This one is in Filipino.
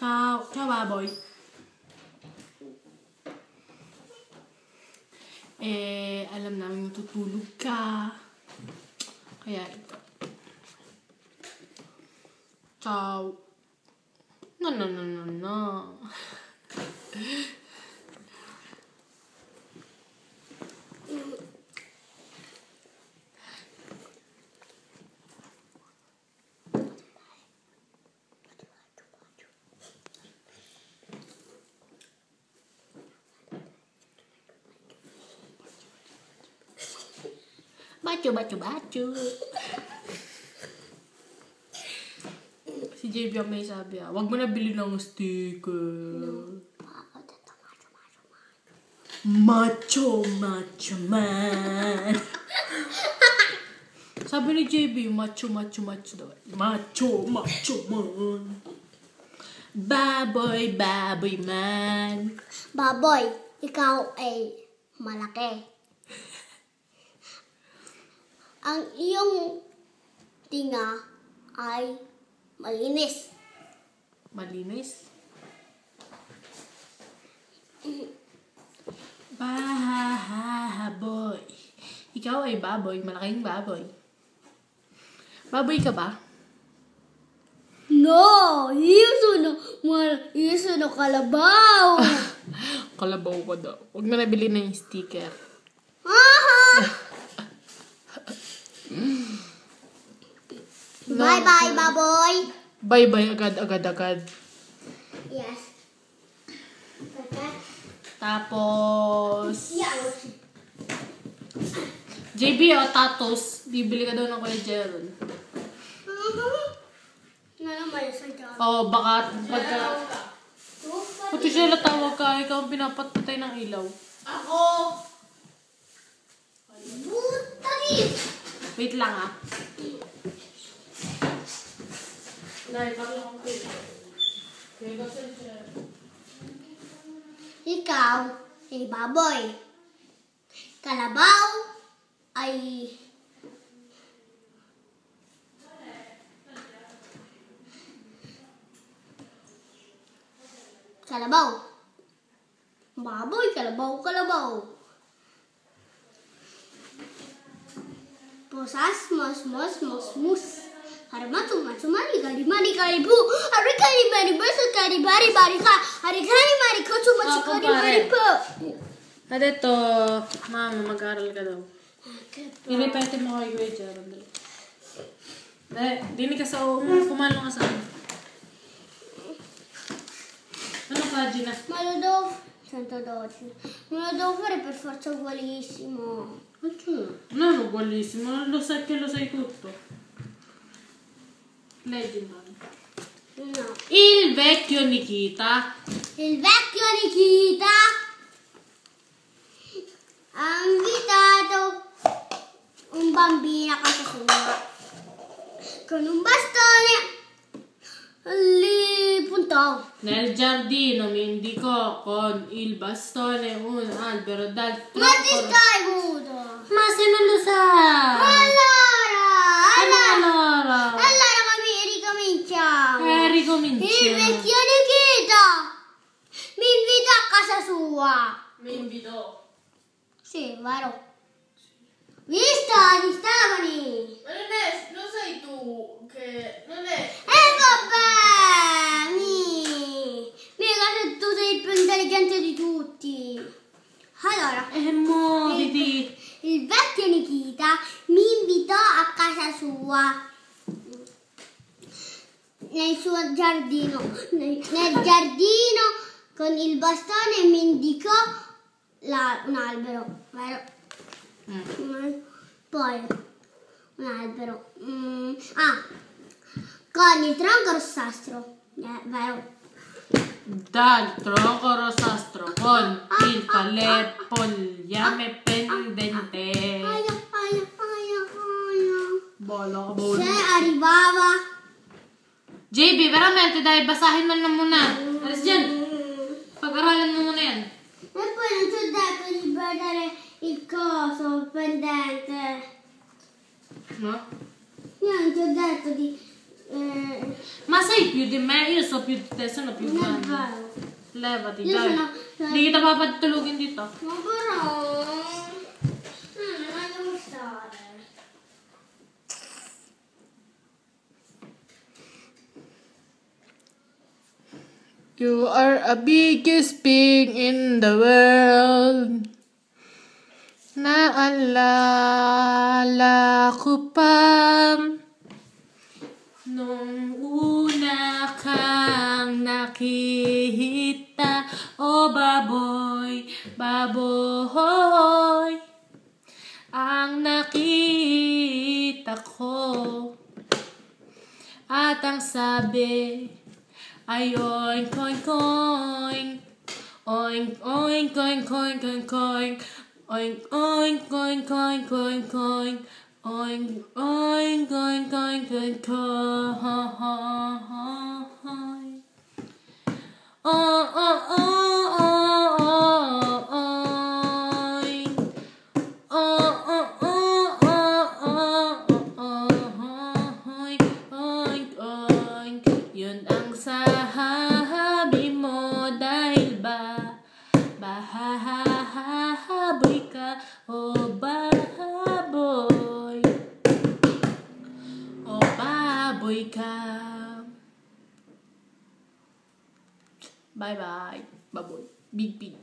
Ciao, ciao baboy. Alam namin matutulog ka. Kaya ito. Ciao. No. Bacu. Si JB ang may sabi wag mo na bilhin ng sticker. Macho man. Sabi ni JB, macho daw. Macho man. Baboy man. Baboy, ikaw ay malaki. Ang iyong tinga ay malinis. Malinis? Baboy. Ikaw ay baboy, malaking baboy. Baboy ka ba? No, iso na kalabaw. Kalabaw ka daw. Huwag mo nabili na yung sticker. Bye, baboy. Bye, agad. Yes. Tapos, JB tatos. Bibili ka daw ng Kuya Jeron. Baka pagka... Pati siya natawag ka, ikaw ang pinapatay ng ilaw. Ako! Wait lang Ikaw ay baboy. Kalabaw ay... Kalabaw. Baboy, kalabaw. Posas, mos. Harmatu, mari, kalibu. Hari kali, beso, bari, ka. Hari kali, kocu, bari, po. Ada to, mama, mag-aaral ka daw. Ilipatin mo kay Kuya Jeron. Dini ka sa pumalo ka sa akin. Ano ka, Gina? Me lo devo fare per forza ugualissimo. Non ugualissimo, lo sai tutto. Leggi, No. Il vecchio Nikita ha invitato un bambino a casa sua con un bastone. Li puntò. Nel giardino mi indicò con il bastone un albero dal tronco. Ma ti stai muto? Ma se non lo sa! Allora ricominciamo. Ricominciamo. Il vecchio Nikita mi invitò a casa sua. Mi invitò. Sì, vero. Visto, gli stavani. Ma lo sai tu che non è... vabbè, mica se tu sei più intelligente di tutti. Allora, muoviti. Il vecchio Nikita mi invitò a casa sua. Nel suo giardino. Nel giardino con il bastone mi indicò un albero, vero? Poi un albero. Con il tronco rossastro, vero? Dal tronco rossastro con il fogliame pendente. Bola. Se arrivava... JB, veramente dai, basahin mo na muna. Alis dyan. Pag-aralan mo muna yan. E poi non ti ho detto di perdere il coso pendente. No? Io non ti ho detto di Ma sei più di me, io so più di te, sono più Non è grande. vero. Levati, Io dai. sono- Di kita papatulogin dito. Ma però... non devo stare. You are a biggest pig in the world. Naalala ko pa nung una kang nakita. Oh baboy, baboy, ang nakita ko. At ang sabi ay oink oink oink, oink oink oink oink oink oink, oink oink oink oink oink oink, oink oink oink oink oink oink. Oh oh oh oh oh oink. Oh oh oh oh oh oh oink oink oink. Yun ang sabi mo dahil bahahaboy ka, oh baboy, oh baboy ka. Bye bye, baboy, big pig.